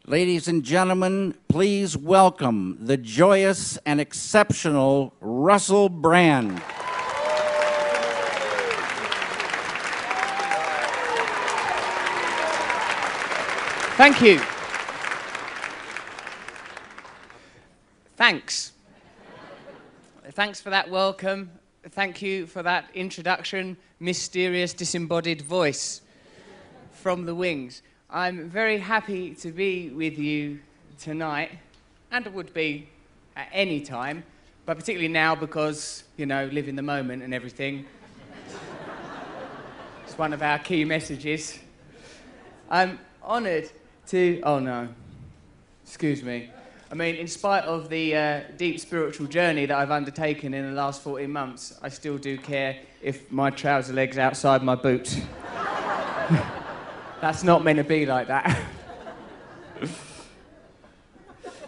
Ladies and gentlemen, please welcome the joyous and exceptional Russell Brand. Thank you. Thanks. Thanks for that welcome. Thank you for that introduction, mysterious disembodied voice from the wings. I'm very happy to be with you tonight, and would be at any time, but particularly now because, you know, live in the moment and everything. It's one of our key messages. I'm honoured to... Oh, no. Excuse me. I mean, in spite of the deep spiritual journey that I've undertaken in the last 14 months, I still do care if my trouser leg's outside my boot. That's not meant to be like that.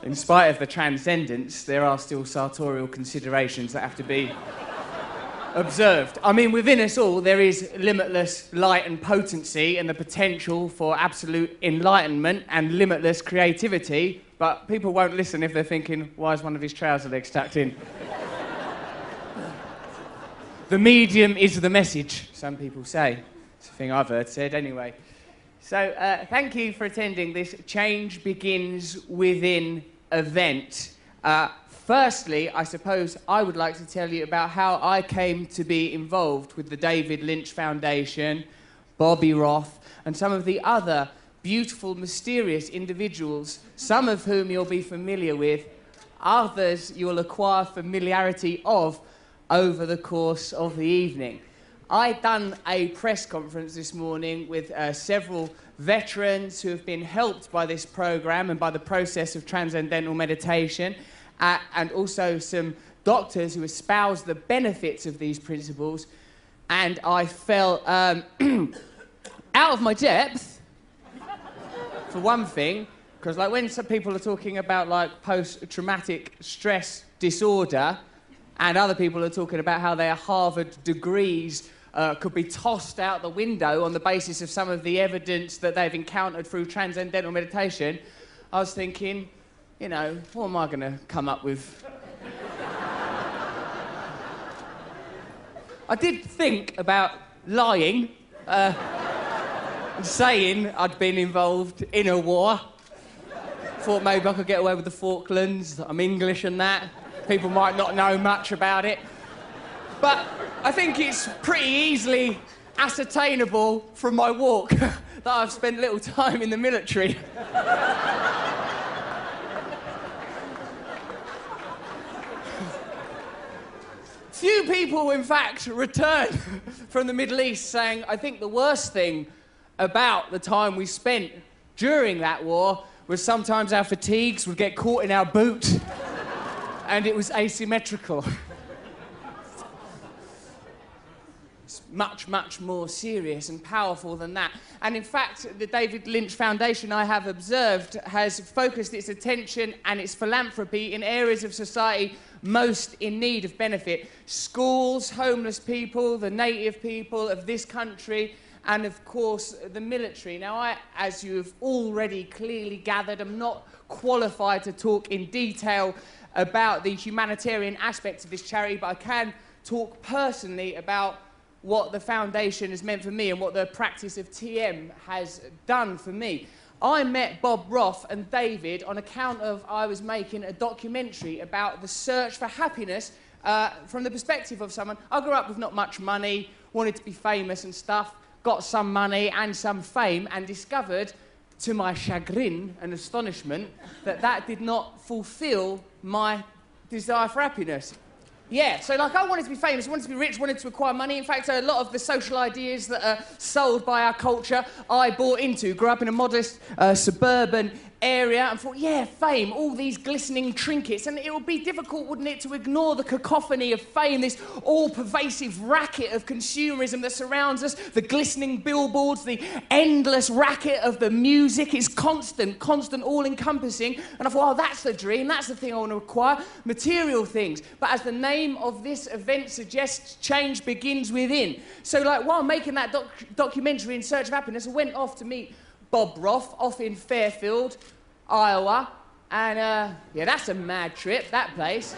In spite of the transcendence, there are still sartorial considerations that have to be observed. I mean, within us all, there is limitless light and potency and the potential for absolute enlightenment and limitless creativity, but people won't listen if they're thinking, why is one of his trouser legs tucked in? The medium is the message, some people say. It's a thing I've heard said anyway. So, thank you for attending this Change Begins Within event. Firstly, I suppose I would like to tell you about how I came to be involved with the David Lynch Foundation, Bobby Roth, and some of the other beautiful, mysterious individuals, some of whom you'll be familiar with, others you'll acquire familiarity of over the course of the evening. I've done a press conference this morning with several veterans who have been helped by this program and by the process of transcendental meditation, and also some doctors who espouse the benefits of these principles, and I felt out of my depth, for one thing, because like when some people are talking about like post-traumatic stress disorder, and other people are talking about how their Harvard degrees could be tossed out the window on the basis of some of the evidence that they've encountered through transcendental meditation, I was thinking, you know, what am I going to come up with? I did think about lying, and saying I'd been involved in a war. Thought maybe I could get away with the Falklands, I'm English and that. People might not know much about it. But I think it's pretty easily ascertainable from my walk that I've spent little time in the military. Few people, in fact, return from the Middle East saying, I think the worst thing about the time we spent during that war was sometimes our fatigues would get caught in our boot and it was asymmetrical. It's much, much more serious and powerful than that. And in fact, the David Lynch Foundation, I have observed, has focused its attention and its philanthropy in areas of society most in need of benefit. Schools, homeless people, the native people of this country, and of course, the military. Now, I, as you have already clearly gathered, am not qualified to talk in detail about the humanitarian aspects of this charity, but I can talk personally about what the foundation has meant for me and what the practice of TM has done for me. I met Bob Roth and David on account of I was making a documentary about the search for happiness from the perspective of someone. I grew up with not much money, wanted to be famous and stuff, got some money and some fame, and discovered, to my chagrin and astonishment, that that did not fulfill my desire for happiness. Yeah, so like I wanted to be famous, wanted to be rich, wanted to acquire money. In fact, a lot of the social ideas that are sold by our culture, I bought into. Grew up in a modest suburban area and thought, yeah, fame, all these glistening trinkets. And it would be difficult, wouldn't it, to ignore the cacophony of fame, this all-pervasive racket of consumerism that surrounds us, the glistening billboards, the endless racket of the music. It's constant, all-encompassing. And I thought, oh, that's the dream, that's the thing I want to acquire, material things. But as the name of this event suggests, change begins within. So, like, while making that documentary In Search of Happiness, I went off to meet Bob Roth, off in Fairfield. Iowa. And, yeah, that's a mad trip, that place.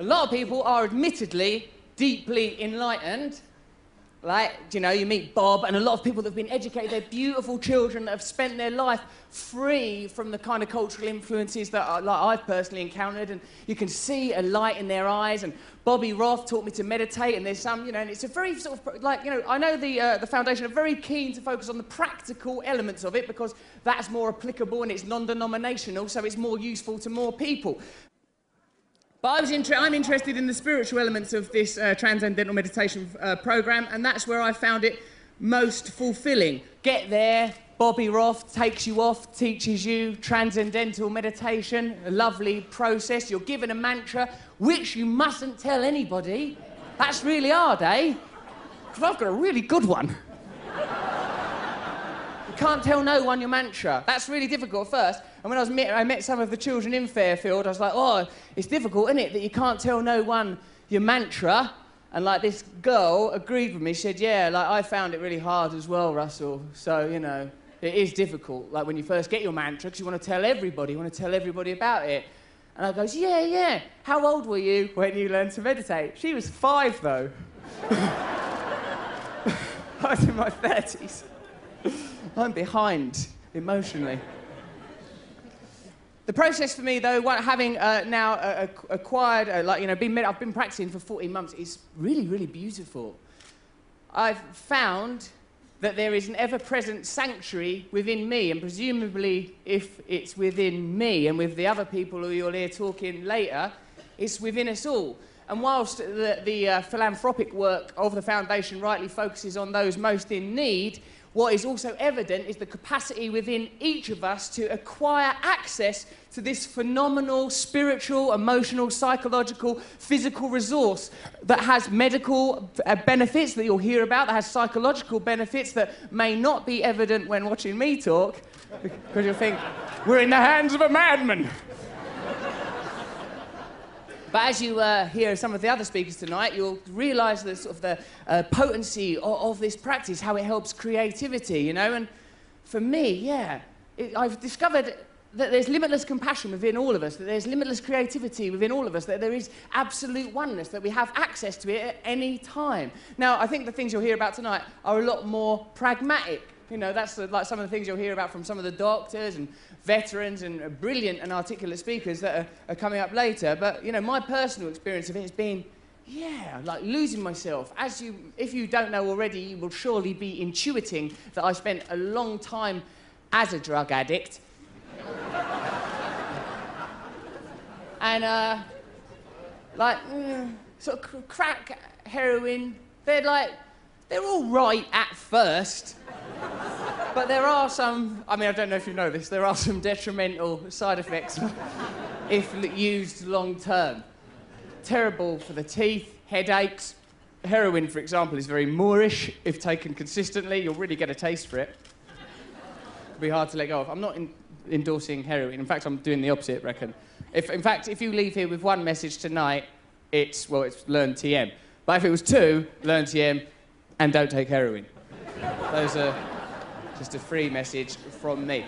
A lot of people are admittedly deeply enlightened. Like, you know, you meet Bob, and a lot of people that have been educated, they're beautiful children that have spent their life free from the kind of cultural influences that like I've personally encountered, and you can see a light in their eyes. And Bobby Roth taught me to meditate, and there's some, you know, and it's a very sort of, like, you know, I know the foundation are very keen to focus on the practical elements of it because that's more applicable and it's non-denominational, so it's more useful to more people. But I'm interested in the spiritual elements of this Transcendental meditation program, and that's where I found it most fulfilling. Get there, Bobby Roth takes you off, teaches you Transcendental meditation, a lovely process. You're given a mantra, which you mustn't tell anybody. That's really hard, eh? Because I've got a really good one. You can't tell no one your mantra. That's really difficult at first. And when I met some of the children in Fairfield, I was like, oh, it's difficult, isn't it, that you can't tell no one your mantra? And, like, this girl agreed with me. She said, yeah, like, I found it really hard as well, Russell. So, you know, it is difficult, like, when you first get your mantra, because you want to tell everybody, about it. And I goes, yeah. How old were you when you learned to meditate? She was 5, though. I was in my 30s. I'm behind emotionally. The process for me, though, having now acquired, I've been practicing for 14 months, is really, really beautiful. I've found that there is an ever-present sanctuary within me, and presumably, if it's within me and with the other people who you'll hear talking later, it's within us all. And whilst the philanthropic work of the foundation rightly focuses on those most in need, what is also evident is the capacity within each of us to acquire access to this phenomenal spiritual, emotional, psychological, physical resource that has medical benefits that you'll hear about, that has psychological benefits that may not be evident when watching me talk, because you'll think, we're in the hands of a madman. But as you hear some of the other speakers tonight, you'll realise the sort of the potency of this practice, how it helps creativity, you know. And for me, yeah, I've discovered that there's limitless compassion within all of us, that there's limitless creativity within all of us, that there is absolute oneness, that we have access to it at any time. Now, I think the things you'll hear about tonight are a lot more pragmatic. You know, that's like some of the things you'll hear about from some of the doctors and veterans and brilliant and articulate speakers that are coming up later. But, you know, my personal experience of it has been, yeah, like losing myself. If you don't know already, you will surely be intuiting that I spent a long time as a drug addict. And, sort of crack, heroin, they're all right at first. But there are some, I mean, I don't know if you know this, there are some detrimental side effects if used long term. Terrible for the teeth, headaches. Heroin, for example, is very Moorish. If taken consistently, you'll really get a taste for it. It'll be hard to let go of. I'm not endorsing heroin. In fact, I'm doing the opposite, reckon. If you leave here with one message tonight, it's learn TM. But if it was 2, learn TM and don't take heroin. Those are just a free message from me.